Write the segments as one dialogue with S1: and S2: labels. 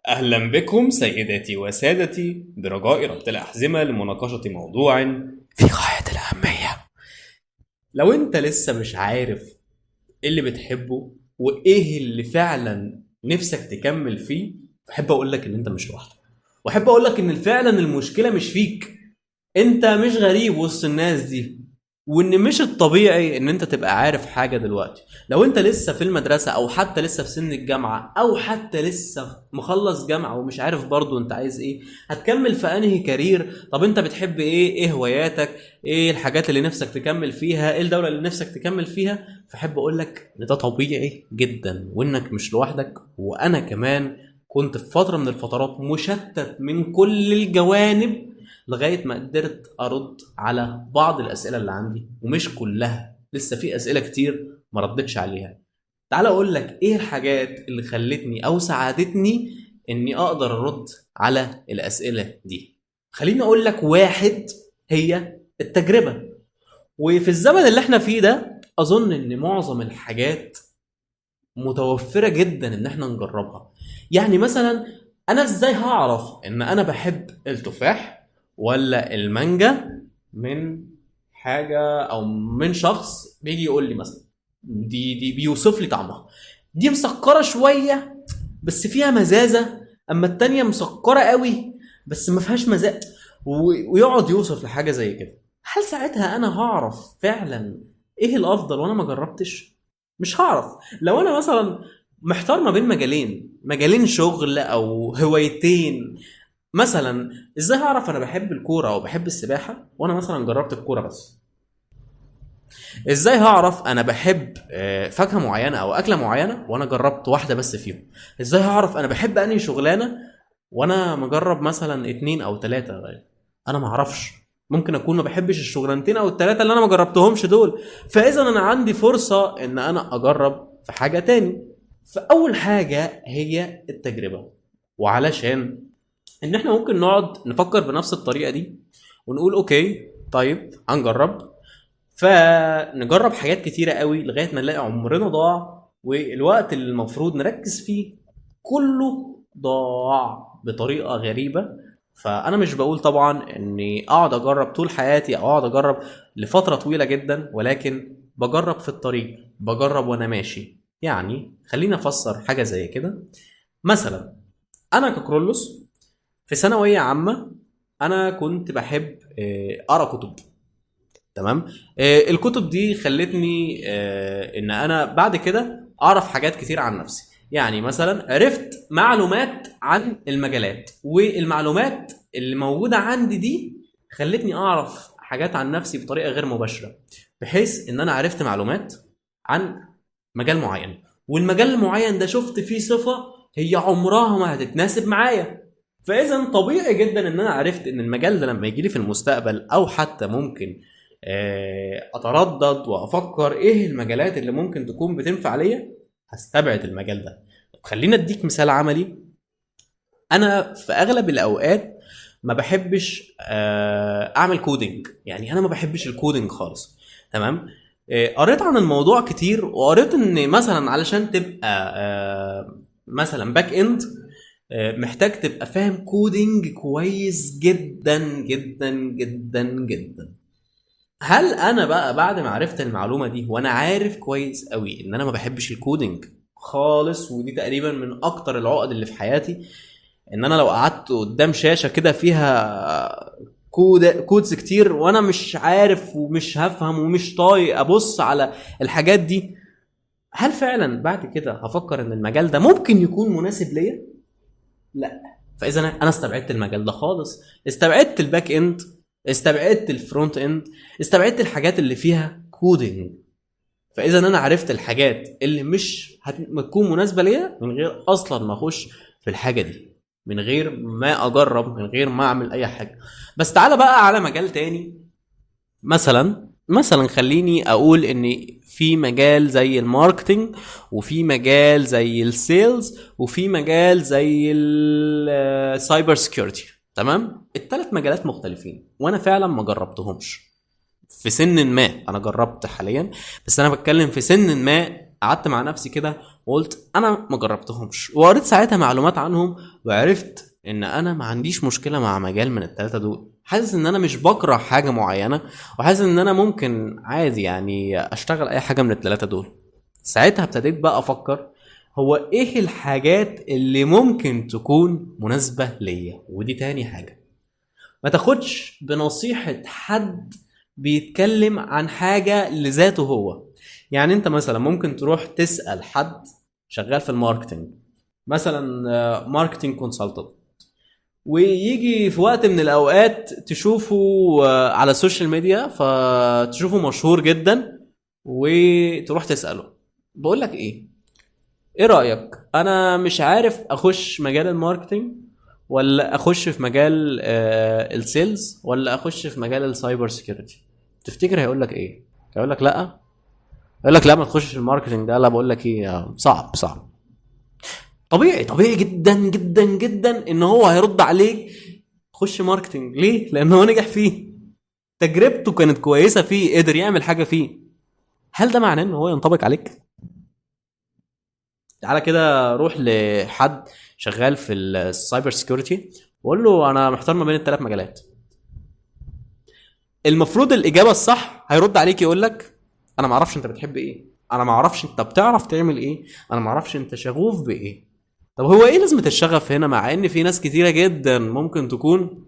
S1: أهلا بكم سيداتي وسادتي برجاء ربط الأحزمة لمناقشة موضوع في غاية الأهمية. لو أنت لسه مش عارف إيه اللي بتحبه وإيه اللي فعلا نفسك تكمل فيه، بحب أقول لك إن أنت مش لوحدك، وأحب أقول لك إن فعلا المشكلة مش فيك. انت مش غريب وسط الناس دي، وان مش الطبيعي ان انت تبقى عارف حاجة دلوقتي. لو انت لسه في المدرسة او حتى لسه في سن الجامعة او حتى لسه مخلص جامعة ومش عارف برضو انت عايز ايه، هتكمل في انهي كارير، طب انت بتحب ايه هواياتك، ايه الحاجات اللي نفسك تكمل فيها، ايه الدولة اللي نفسك تكمل فيها. فحب اقولك ان ده طبيعي جدا وانك مش لوحدك، وانا كمان كنت في فترة من الفترات مشتت من كل الجوانب لغايه ما قدرت ارد على بعض الاسئله اللي عندي، ومش كلها، لسه في اسئله كتير ما ردتش عليها. تعال اقول لك ايه الحاجات اللي خلتني او ساعدتني اني اقدر ارد على الاسئله دي. خليني اقول لك واحد، هي التجربه. وفي الزمن اللي احنا فيه ده اظن ان معظم الحاجات متوفره جدا ان احنا نجربها. يعني مثلا انا ازاي هعرف ان انا بحب التفاح ولا المانجا من حاجه او من شخص بيجي يقول لي مثلا دي بيوصف لي طعمها، دي مسكره شويه بس فيها مزازه، اما التانية مسكره قوي بس ما فيهاش مزازه، ويقعد يوصف لحاجه زي كده. هل ساعتها انا هعرف فعلا ايه الافضل وانا ما جربتش؟ مش هعرف. لو انا مثلا محتار ما بين مجالين شغل او هوايتين، مثلا ازاي هعرف انا بحب الكوره او بحب السباحه وانا مثلا جربت الكوره بس؟ ازاي هعرف انا بحب فاكهه معينه او اكله معينه وانا جربت واحده بس فيهم؟ ازاي هعرف انا بحب انهي شغلانه وانا مجرب مثلا اتنين او تلاتة؟ انا ما اعرفش، ممكن اكون ما بحبش الشغلانتين او التلاتة اللي انا ما جربتهمش دول. فاذا انا عندي فرصه ان انا اجرب في حاجه تاني. فاول حاجه هي التجربه. وعلشان ان احنا ممكن نقعد نفكر بنفس الطريقه دي ونقول اوكي طيب هنجرب، فنجرب حاجات كتيرة قوي لغاية ما نلاقي عمرنا ضاع، والوقت اللي المفروض نركز فيه كله ضاع بطريقة غريبة. فأنا مش بقول طبعا إني أقعد أجرب طول حياتي أو أقعد أجرب لفترة طويلة جدا، ولكن بجرب في الطريق، بجرب وأنا ماشي. يعني خلينا أفسر حاجة زي كده. مثلا أنا ككرولوس في ثانوية عامة أنا كنت بحب أقرأ كتب. تمام. الكتب دي خلتني ان انا بعد كده اعرف حاجات كتير عن نفسي. يعني مثلا عرفت معلومات عن المجالات، والمعلومات اللي موجودة عندي دي خلتني اعرف حاجات عن نفسي بطريقة غير مباشرة، بحيث ان انا عرفت معلومات عن مجال معين، والمجال المعين ده شفت فيه صفة هي عمرها ما هتتناسب معايا. فاذا طبيعي جدا ان انا عرفت ان المجال ده لما يجي لي في المستقبل او حتى ممكن اتردد وافكر ايه المجالات اللي ممكن تكون بتنفع ليا، هستبعد المجال ده. طب خلينا اديك مثال عملي. انا في اغلب الاوقات ما بحبش اعمل كودينج، يعني انا ما بحبش الكودينج خالص. تمام. قريت عن الموضوع كتير، وقريت ان مثلا علشان تبقى مثلا باك اند محتاج تبقى فاهم كودينج كويس جدا جدا جدا جدا. هل انا بقى بعد ما عرفت المعلومه دي وانا عارف كويس قوي ان انا ما بحبش الكودينج خالص، ودي تقريبا من اكتر العقد اللي في حياتي، ان انا لو قعدت قدام شاشه كده فيها كودز كتير وانا مش عارف ومش هفهم ومش طايق ابص على الحاجات دي، هل فعلا بعد كده هفكر ان المجال ده ممكن يكون مناسب ليا؟ لا. فاذا انا استبعدت المجال ده خالص، استبعدت الباك اند، استبعدت الفرونت اند، استبعدت الحاجات اللي فيها كودينج. فاذا انا عرفت الحاجات اللي مش هتكون مناسبه ليا من غير اصلا ما اخش في الحاجه دي، من غير ما اجرب، من غير ما اعمل اي حاجه. بس تعالى بقى على مجال تاني. مثلا خليني اقول ان في مجال زي الماركتينج، وفي مجال زي السيلز، وفي مجال زي السايبر سيكيورتي. تمام. الثلاث مجالات مختلفين وانا فعلا ما جربتهمش. في سن ما انا جربت حاليا، بس انا بتكلم في سن ما قعدت مع نفسي كده وقلت انا ما جربتهمش، وقريت ساعتها معلومات عنهم، وعرفت ان انا ما عنديش مشكله مع مجال من الثلاثه دول. حاسس ان انا مش بكره حاجه معينه، وحاسس ان انا ممكن عادي يعني اشتغل اي حاجه من الثلاثه دول. ساعتها ابتديت بقى افكر هو ايه الحاجات اللي ممكن تكون مناسبه ليا. ودي تاني حاجه، ما تاخدش بنصيحة حد بيتكلم عن حاجة لذاته هو. يعني انت مثلا ممكن تروح تسأل حد شغال في الماركتينج، مثلا ماركتينج كونسلتنت، ويجي في وقت من الاوقات تشوفه على السوشيال ميديا، فتشوفه مشهور جدا وتروح تسأله بقول لك ايه رأيك؟ انا مش عارف اخش مجال الماركتينج، ولا اخش في مجال السيلز، ولا اخش في مجال السايبر سيكيورتي. تفتكر هيقول لك ايه؟ هيقول لك لا، يقول لك لا ما تخشش الماركتينج ده. لا بقول لك ايه، صعب. طبيعي جدا جدا جدا ان هو هيرد عليك خش ماركتينج. ليه؟ لان هو نجح فيه، تجربته كانت كويسه فيه، قدر يعمل حاجه فيه. هل ده معناه ان هو ينطبق عليك؟ تعالى كده روح لحد شغال في السايبر سيكيورتي وقول له انا محتار ما بين الثلاث مجالات. المفروض الاجابه الصح هيرد عليك يقول لك انا ما اعرفش انت بتحب ايه، انا ما اعرفش انت بتعرف تعمل ايه، انا ما اعرفش انت شغوف بايه. طب هو ايه لازمه الشغف هنا، مع ان في ناس كتيره جدا ممكن تكون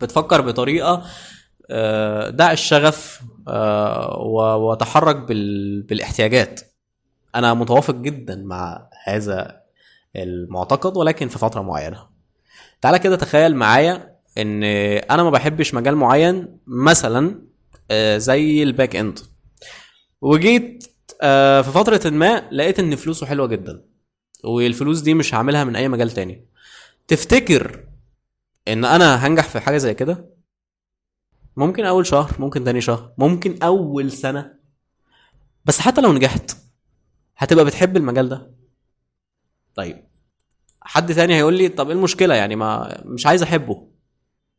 S1: بتفكر بطريقه دع الشغف وتحرك بالاحتياجات. انا متوافق جدا مع هذا المعتقد، ولكن في فتره معينه. تعالى كده تخيل معايا ان انا ما بحبش مجال معين، مثلا زي الباك اند، وجيت في فتره ما لقيت ان فلوسه حلوه جدا، والفلوس دي مش هعملها من اي مجال تاني. تفتكر ان انا هنجح في حاجه زي كده؟ ممكن اول شهر، ممكن تاني شهر، ممكن اول سنه. بس حتى لو نجحت هتبقى بتحب المجال ده. طيب حد تاني هيقول لي طب ايه المشكله يعني، ما مش عايز احبه،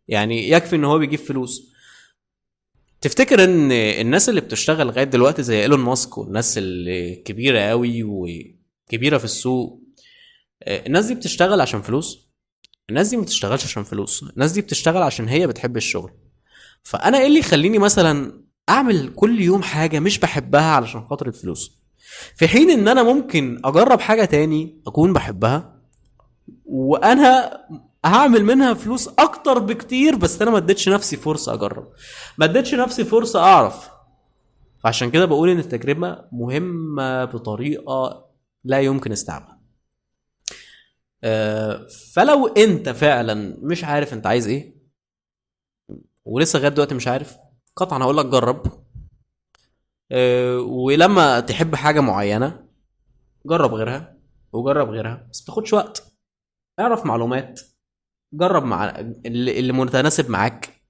S1: يعني يكفي ان هو بيجيب فلوس. تفتكر ان الناس اللي بتشتغل لغايه دلوقتي زي ايلون ماسك والناس اللي كبيره قوي وكبيره في السوق، الناس دي بتشتغل عشان فلوس؟ الناس دي ما بتشتغلش عشان فلوس، الناس دي بتشتغل عشان هي بتحب الشغل. فانا ايه اللي يخليني مثلا اعمل كل يوم حاجه مش بحبها علشان خاطر الفلوس، في حين ان انا ممكن اجرب حاجه تاني اكون بحبها وانا هعمل منها فلوس اكتر بكتير، بس انا ما اديتش نفسي فرصه اجرب، ما اديتش نفسي فرصه اعرف. فعشان كده بقول ان التجربه مهمه بطريقه لا يمكن استيعابها. فلو انت فعلا مش عارف انت عايز ايه، ولسه لغايه دلوقتي مش عارف، قطعا هقول لك جرب. ولما تحب حاجه معينه جرب غيرها وجرب غيرها، بس ما تاخدش وقت. اعرف معلومات، جرب مع اللي متناسب معاك،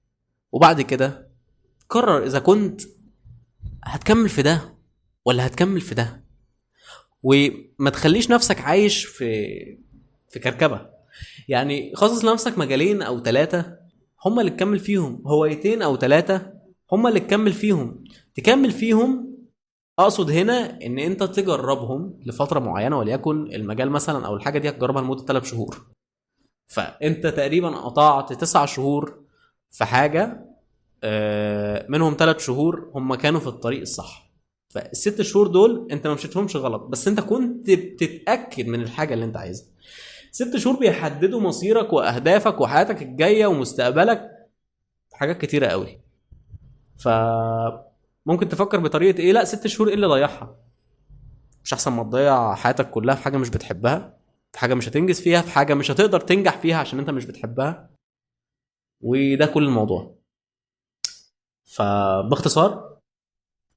S1: وبعد كده قرر اذا كنت هتكمل في ده ولا هتكمل في ده. وما تخليش نفسك عايش في كركبه. يعني خصص لنفسك مجالين او ثلاثه هما اللي تكمل فيهم، هوايتين او ثلاثه هما اللي تكمل فيهم. اقصد هنا ان انت تجربهم لفتره معينه، وليكن المجال مثلا او الحاجه دي هتجربها لمده 3 شهور، فانت تقريبا قطعت 9 شهور في حاجه، منهم 3 شهور هم كانوا في الطريق الصح. فالست شهور دول انت ما مشيتهمش غلط، بس انت كنت بتتاكد من الحاجه اللي انت عايزها. 6 شهور بيحددوا مصيرك واهدافك وحياتك الجايه ومستقبلك في حاجات كتيره قوي. ف ممكن تفكر بطريقه ايه، لا 6 شهور ايه اللي ضيعها؟ مش احسن ما تضيع حياتك كلها في حاجه مش بتحبها، في حاجه مش هتنجز فيها، في حاجه مش هتقدر تنجح فيها عشان انت مش بتحبها؟ وده كل الموضوع. فباختصار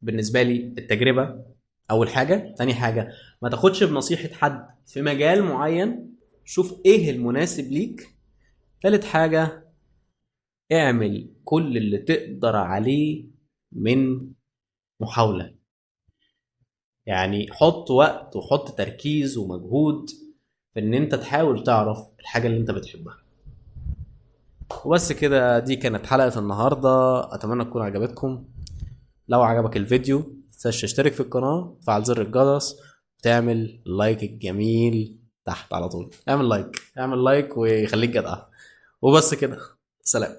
S1: بالنسبه لي التجربه اول حاجه، تاني حاجه ما تاخدش بنصيحه حد في مجال معين، شوف ايه المناسب ليك. تالت حاجه اعمل كل اللي تقدر عليه من محاوله، يعني حط وقت وحط تركيز ومجهود في ان انت تحاول تعرف الحاجه اللي انت بتحبها. وبس كده، دي كانت حلقه النهارده، اتمنى تكون عجبتكم. لو عجبك الفيديو متنساش تشترك في القناه، فعل زر الجرس، تعمل لايك الجميل تحت على طول. اعمل لايك وخليك جدع. وبس كده. سلام.